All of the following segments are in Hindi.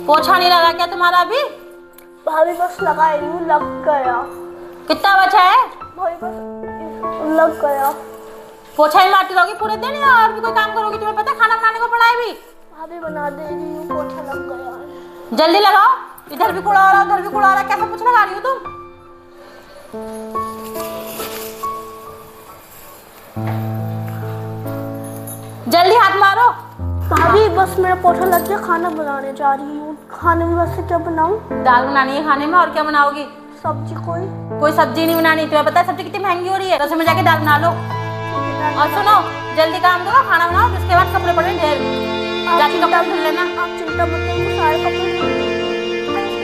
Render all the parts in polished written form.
पोछा नहीं लगा क्या तुम्हारा अभी? भाभी बस लगाई हूँ, लग गया। कितना बचा है? भाभी बस लग गया। पोछा ही मारती रहोगी पूरे दिन या और भी कोई काम करोगी? तुम्हें पता है खाना बनाने को पड़ा है भी? भाभी बना दे रही हूँ, पोछा लग गया है। जल्दी लगाओ, इधर भी कूड़ा हो रहा है उधर भी कूड़ा हो रहा है, कैसा पोछा लगा रही हो तुम? जल्दी हाथ मारो। भाभी बस मेरा पोछा लग गया, खाना बनाने जा रही हूँ। खाने में वैसे क्या बनाऊँ? दाल बनानी है खाने में, और क्या बनाओगी? सब्जी कोई सब्जी नहीं बनानी। तुम्हें पता है सब्जी कितनी महंगी हो रही है, तो उसमें जाके दाल बना लो। और सुनो, जल्दी काम करो, खाना बनाओ, जिसके बाद कपड़े पड़े ढेर, जाके कपड़े धुल लेना। आप चिंता मत करो, सारे कपड़े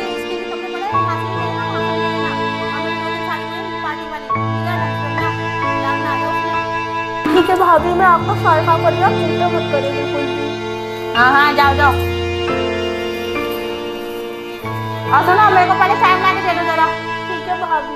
इसके भी कपड़े पड़े हैं, हाथ में लेना, हाथ में लेना। और मेरी दो साड़ी में पार्टी वाली पूरा ढक करना, दाल बना दो उसमें। ठीक है भाभी, मैं आपका सारा काम करूँगी, आप चिंता मत करिए बिल्कुल भी। हाँ जाओ जाओ। और सुनो, मेरे को पहले चाय बना के दे दो जरा। ठीक है भाभी।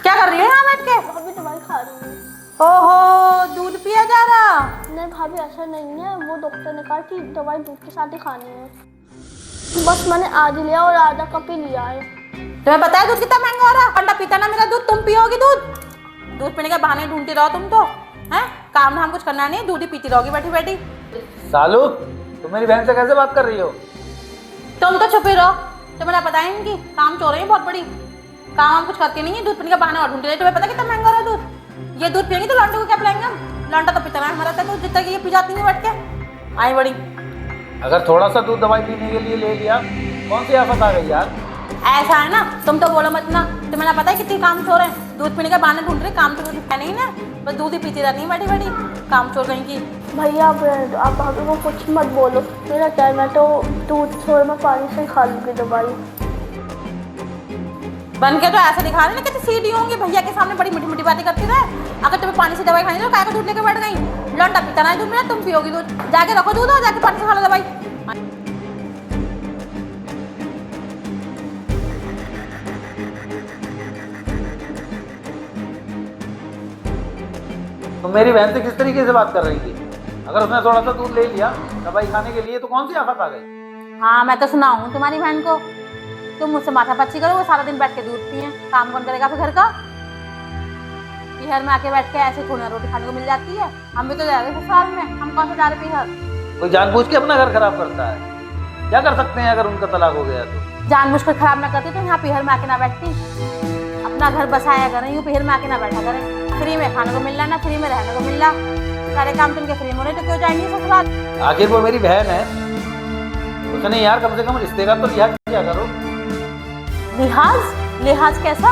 क्या कर रही है यहाँ बैठ के? भाभी दवाई खा रही हूँ। ओहो, दूध पिया जा रहा? नहीं भाभी, ऐसा नहीं है, वो डॉक्टर ने कहा कि दवाई दूध के साथ ही खानी है। बस मैंने आधी लिया और आधा कप ही लिया है। तुम्हें पता है दूध कितना महंगा हो रहा है? अंडा पीता ना मेरा दूध, तुम पियोगी दूध? दूध पीने के बहाने ढूंढती रहो तुम तो, हैं? काम धाम कुछ करना नहीं, दूध ही पीती रहोगी बैठी बैठी। सालू, तुम मेरी बहन से कैसे बात कर रही हो? तुम तो छुपी रहो, तुम्हें पता है इनकी काम चोर है बहुत बड़ी। काम हम कुछ करती नहीं है, दूध पीने के बहाने और ढूंढती रही। तुम्हें पता कितना महंगा हो रहा है दूध? ये दूध पिएंगे तो लौंडे को क्या पिलाएंगे हम? लौंडा तो पीता है हमारा दूध, जितना कि ये पी जाती है बैठ के। आई बड़ी। अगर थोड़ा सा दूध दवाई पीने के लिए ले लिया, कौन सी आफत आ गई यार? ऐसा है ना, तुम तो बोलो मत ना। तुम्हें ना पता है कितनी काम चोर है, दूध पीने के बहाने ढूंढ रहे, काम तो कुछ है नहीं ना, बस दूध ही पीती रहती है बैठी बैठी, काम चोर कहीं की। भैया आप भाभी को कुछ मत बोलो, मेरा क्या, मैं तो दूध छोड़ मैं पानी से खा लूँगी दवाई। बन के तो ऐसा दिखा रहे ना कितनी सीधी होंगी, भैया के सामने बड़ी मीठी मीठी बातें करती रहे। अगर तुम्हें पानी से दवाई खानी तो काय को दूध लेके बैठ गई? लौंडा पीता ना दूध मेरा, तुम पियोगी दूध। जाके रखो दूध और जाके पानी से खा लो दवाई। तुम मेरी बहन से किस तरीके से बात कर रही थी? अगर उसने थोड़ा सा दूध ले लिया दवाई खाने के लिए, तो कौन सी आफत आ गई? हाँ, मैं तो सुनाऊँ तुम्हारी बहन को। तुम मुझसे माथा पच्ची करो, वो सारा दिन बैठ के दूध पिए, काम कौन करेगा फिर घर का? पिहर में आके बैठ के ऐसे थोड़ी रोटी खाने को मिल जाती है। हम भी तो जा रहे ससुराल में, हम कौन सा जा रहे पिहर? कोई जानबूझ के अपना घर खराब करता है, क्या कर सकते हैं अगर उनका तलाक हो गया तो? जानबूझ कर खराब ना करती तो यहाँ पिहर में आके ना बैठती। अपना घर बसाया करें, यूँ पिहर में आके ना बैठा करें। फ्री में खाने को मिल रहा ना, फ्री में रहने को मिल रहा, सारे काम तुमके फ्री में हो रहे, तो क्यों जाएंगे ससुराल? आखिर वो मेरी बहन है, उसने यार कम से कम रिश्ते का तो लिहाज किया करो। लिहाज कैसा?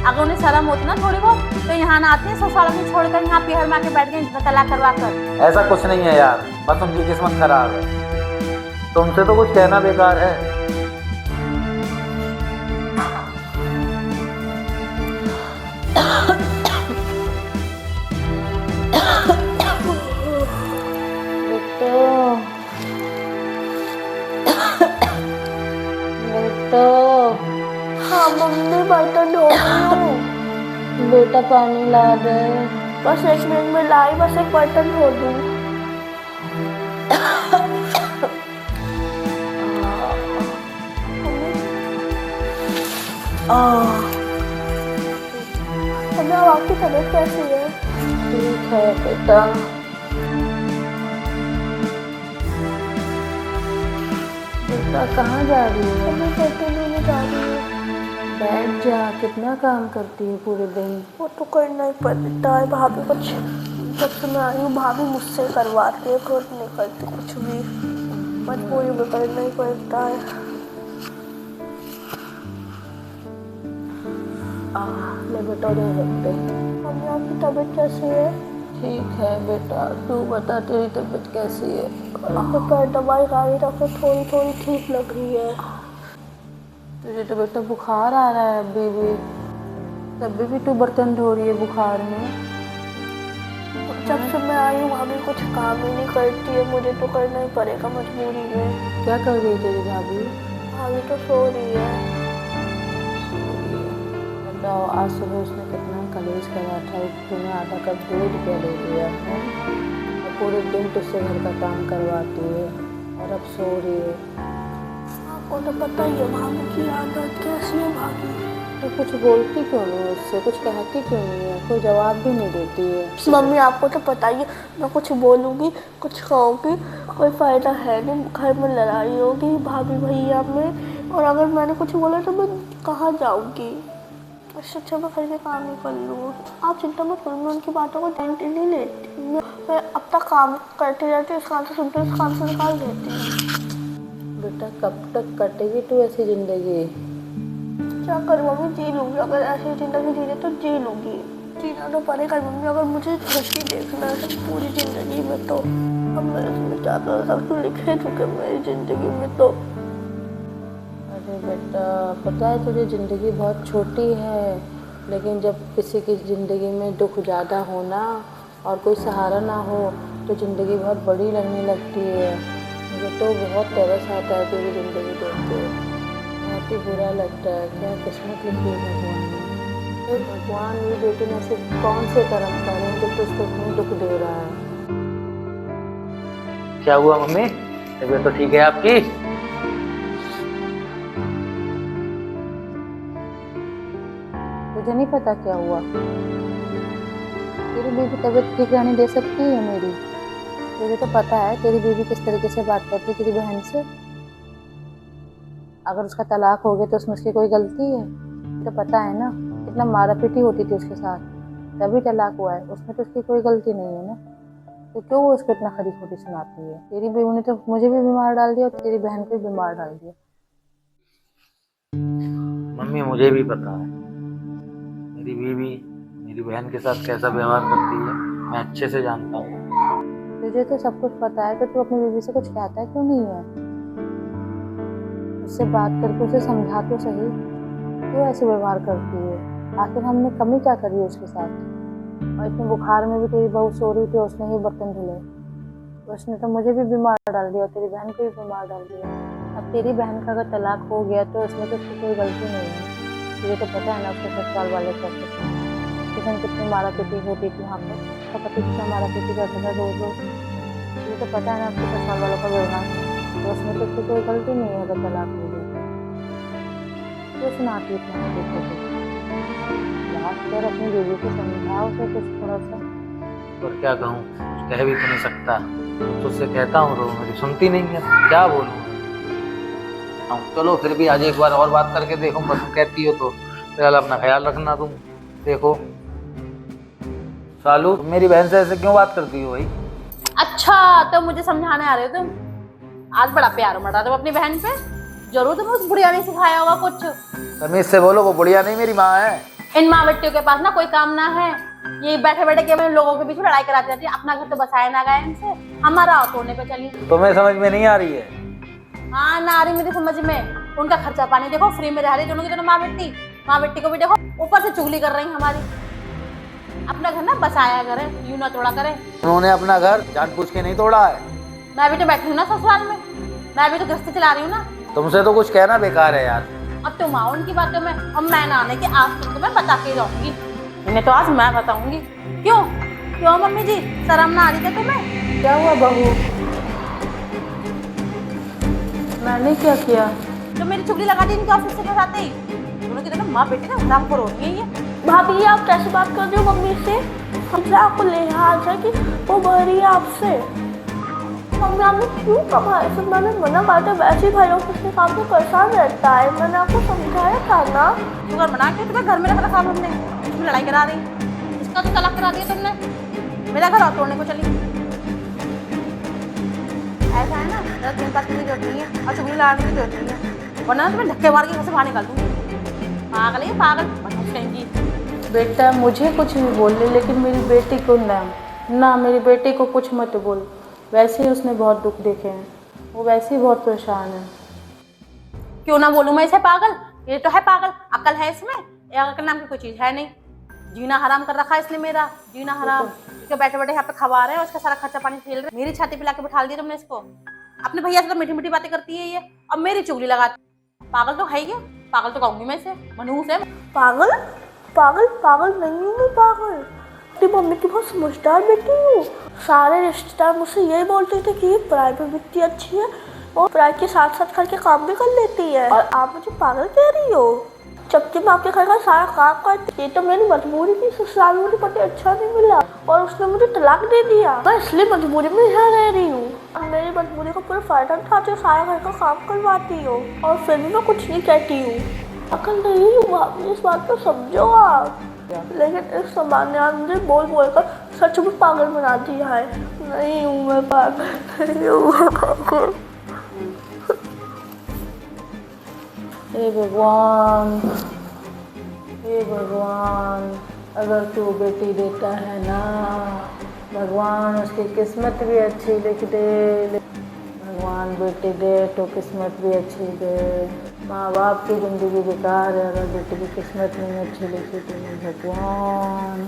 अगर उन्हें शर्म होती ना थोड़ी बहुत तो यहाँ ना आते हैं ससुराल में छोड़कर, यहाँ पिहर में आके बैठ गए तलाक करवा कर। ऐसा कुछ नहीं है यार, बस उनकी किस्मत खराब है। तुमसे तो कुछ कहना बेकार है। हाँ मम्मी, बर्तन धो रही हूँ। बेटा पानी ला दे। बस 1 मिनट में लाई, बस एक बर्तन धो दूँ। मम्मी अब आपकी तबीयत कैसी है? ठीक है बेटा। बेटा कहाँ जा रही हो? मम्मी बेटे लेने जा रही हूँ। बैठ जा, कितना काम करती है पूरे दिन। वो तो करना ही पड़ता है भाभी, कुछ जब से मैं आई हूँ भाभी मुझसे करवाती है, खुद नहीं करती कुछ भी, मजबूरी में करना ही पड़ता है। ले बेटा दे सकते। मम्मी आपकी तबीयत कैसी है? ठीक है बेटा, तू बता तेरी तबीयत कैसी है? तो पर दवाई खा रही तो थोड़ी थोड़ी ठीक लग रही है। तुझे तो बेटा बुखार आ रहा है अभी भी, तभी भी तू बर्तन धो रही है बुखार में। जब से मैं आई हूँ भाभी कुछ काम ही नहीं करती है, मुझे तो करना ही पड़ेगा मजबूरी में। क्या कर रही है तेरी भाभी? भाभी तो सो रही है। बताओ, आज सुबह उसने कितना कलेश करा था, तूने आधा कप दूध क्या ले लिया है और पूरे दिन तुझसे घर का काम करवाती है और अब सो रही है। आपको तो पता ही है भाभी की आदत कैसी है। भाभी तो कुछ बोलती क्यों नहीं है उससे, कुछ कहती क्यों नहीं है, कोई जवाब भी नहीं देती है। मम्मी आपको तो पता ही है, मैं कुछ बोलूँगी कुछ कहूँगी कोई फ़ायदा है नहीं, घर में लड़ाई होगी भाभी भैया में, और अगर मैंने कुछ बोला तो मैं कहाँ जाऊँगी। इससे अच्छा मैं घर के काम ही कर लूँ। आप चिंता मत करो, मैं उनकी बातों को टेंशन नहीं लेती, मैं अपना काम करती रहती हूँ, इस काम से सुनती हूँ, इस काम से निकाल देती हूँ। बेटा कब तक कटेगी तू ऐसी जिंदगी? क्या करूँ मम्मी, जी लूँगी, अगर ऐसी ज़िंदगी जी तो जी लूँगी, जीना तो पड़ेगा मम्मी, अगर मुझे खुशी देखना है पूरी ज़िंदगी में तो। अब मेरे में ज़्यादा सब तो लिखे चुके मेरी ज़िंदगी में तो। अरे बेटा पता है तुझे ज़िंदगी बहुत छोटी है, लेकिन जब किसी की ज़िंदगी में दुख ज़्यादा हो ना और कोई सहारा ना हो तो ज़िंदगी बहुत बड़ी लगने लगती है। मुझे तो बहुत तरस आता है तेरी ज़िंदगी देख के, बहुत ही बुरा लगता है। क्या किस्मत लिखी है भगवान ने। तो भगवान मेरी बेटी ने ऐसे कौन से कर्म करे जो तो उसको इतनी दुख दे रहा है। क्या हुआ मम्मी, तबीयत तो ठीक है आपकी? तुझे नहीं पता क्या हुआ? तेरी बीवी तबीयत ठीक रहने दे सकती है मेरी? तुझे तो पता है तेरी बीवी किस तरीके से बात करती है तेरी बहन से। अगर उसका तलाक हो गया तो उसमें उसकी कोई गलती है? तो पता है ना कितना मारा पीटी होती थी उसके साथ, तभी तलाक हुआ है, उसमें तो उसकी कोई गलती नहीं है ना, तो क्यों वो उसको इतना खरी खोटी सुनाती है? तेरी बीवी ने तो मुझे भी बीमार डाल दिया और तेरी बहन को भी बीमार डाल दिया। मम्मी मुझे भी पता है मेरी बीवी मेरी बहन के साथ कैसा व्यवहार करती है, मैं अच्छे से जानता हूँ। तुझे तो सब कुछ पता है, तो तू अपनी बीवी से कुछ कहता है क्यों नहीं है? उससे बात करके उसे समझा तो सही, क्यों ऐसे व्यवहार करती है? आखिर हमने कमी क्या करी है उसके साथ? और इतने बुखार में भी तेरी बहू सो रही थी, उसने ही बर्तन धुले, उसने तो मुझे भी बीमार डाल दिया और तेरी बहन को भी बीमार डाल दिया। अब तेरी बहन का अगर तलाक हो गया तो उसमें तो उसकी कोई गलती नहीं है। तुझे तो पता है ना उसके ससुराल वाले कैसे थे, किसान कितनी मारा पीटी होती थी वहाँ पर, उसका पति कितना मारा पीटी करता था रोज रोज। तुझे तो पता है ना उसके ससुराल वालों का व्यवहार, तो उसमें तो उसकी कोई गलती नहीं है अगर तलाक हो गया तो। क्यों सुनाती है देखो तो बात कर, अपनी बीवी को समझाओ उसे कुछ थोड़ा सा। और क्या कहूँ, कुछ कह भी तो नहीं सकता, तो उससे कहता हूँ तो मेरी सुनती नहीं है, क्या बोलूँ। चलो फिर भी आज एक बार और बात करके देखूंगा, तुम कहती हो तो फिलहाल अपना ख्याल रखना तुम। देखो सालू, तुम मेरी बहन से ऐसे क्यों बात करती हो भाई? अच्छा तो मुझे समझाने आ रहे हो तुम? आज बड़ा प्यार मर रहा तुम अपनी बहन पे, जरूर तुम उस बुढ़िया ने सिखाया होगा कुछ। तमीज से बोलो, वो बुढ़िया नहीं मेरी माँ है। इन माँ बेटियों के पास ना कोई काम ना है, ये बैठे बैठे के लोगों के बीच में लड़ाई कराती रहती है, अपना घर तो बसाया ना गया इनसे, हमारा तोड़ने पे चली। तुम्हें समझ में नहीं आ रही है? हाँ ना आ रही मेरी समझ में, उनका खर्चा पानी देखो, फ्री में रह रही दोनों की दोनों माँ बेटी को भी देखो, ऊपर से चुगली कर रही हमारी। अपना घर ना बसाया करे, यूं ना तोड़ा करे। उन्होंने अपना घर जानबूझ के नहीं तोड़ा है। मैं भी तो बैठी हूँ ना ससुराल में, मैं भी तो गृहस्थी चला रही हूँ ना। तुमसे तो कुछ कहना बेकार है यार। अब तुम आओ उनकी बातों में, अब मैं ना आने की आज तुमको मैं बता के जाऊंगी, इन्हें तो आज मैं बताऊंगी। क्यों क्यों मम्मी जी, शर्म ना आ रही थी तुम्हें? क्या हुआ बहू? मैंने क्या किया? तो मेरी चुगली लगा दी इनके ऑफिस से साथ ही, दोनों की दोनों माँ बेटी ना हरामखोर होती है ये। भाभी ये आप कैसे बात कर रहे हो मम्मी से? मुझे आपको लिहाज है कि वो बढ़ रही है आपसे। मम्मी आपने क्यों कहा ऐसे? मैंने मना करा था, वैसे ही भाइयों किसके काम में परेशान रहता है, मैंने आपको समझाया था ना। तू घर बना के तुम्हें घर में रखा हमने, इसमें लड़ाई करा रही, इसका तो तलाक करा दिया तुमने, मेरा घर और तोड़ने को चली। ऐसा है ना, मेरा तीन पास की जरूरत नहीं है और चुगली लड़ाने की जरूरत नहीं है, वरना तुम्हें धक्के मार के घर से बाहर निकाल दूंगी। पागल है पागल, बदमाश कहेंगी। बेटा मुझे कुछ भी बोल ले, लेकिन मेरी बेटी को ना मेरी बेटी को कुछ मत बोल। वैसे ही उसने बहुत दुख देखे हैं, वो वैसे ही बहुत परेशान है। क्यों ना बोलूं मैं इसे पागल? ये तो है पागल, अकल है इसमें? अकल नाम की कोई चीज है नहीं। जीना हराम कर रखा है इसने मेरा, जीना हराम। इसके बैठे बैठे यहाँ पे खवा रहे हैं, उसका सारा खर्चा पानी झेल रहे। मेरी छाती पे लाके बिठा दिया तुमने इसको। अपने भैया से तो मीठी मीठी बातें करती है ये, अब मेरी चुगली लगाती। पागल तो है ही, पागल तो कहूंगी मैं इसे, मनहूस है। पागल पागल पागल नहीं हूँ मैं, पागल तेरी मम्मी की बहुत समझदार बेटी हूँ। सारे रिश्तेदार मुझसे यही बोलते थे कि ये पढ़ाई में इतनी अच्छी है और पढ़ाई के साथ साथ घर के काम भी कर लेती है, और आप मुझे पागल कह रही हो जबकि मैं आपके घर का सारा काम करती। ये तो मेरी मजबूरी थी, ससुराल में मुझे पति अच्छा नहीं मिला और उसने मुझे तलाक दे दिया, मैं इसलिए मजबूरी में यहाँ रह रही हूँ। मेरी मजबूरी का पूरा फायदा उठाती हो, सारा घर का काम करवाती हो और फिर भी मैं कुछ नहीं कहती हूँ। अकल नहीं हूँ भाभी, इस बात को समझो आप। लेकिन इस सामान्य ने बोल बोल कर सच में पागल बना दिया है। नहीं हूँ मैं पागल, नहीं हूँ मैं पागल। हे भगवान, हे भगवान, अगर तू बेटी देता है ना भगवान, उसकी किस्मत भी अच्छी लिख दे। भगवान बेटी दे तो किस्मत भी अच्छी दे। माँ बाप की ज़िंदगी बेकार है अगर बेटी की किस्मत नहीं अच्छी लिखी तो। भगवान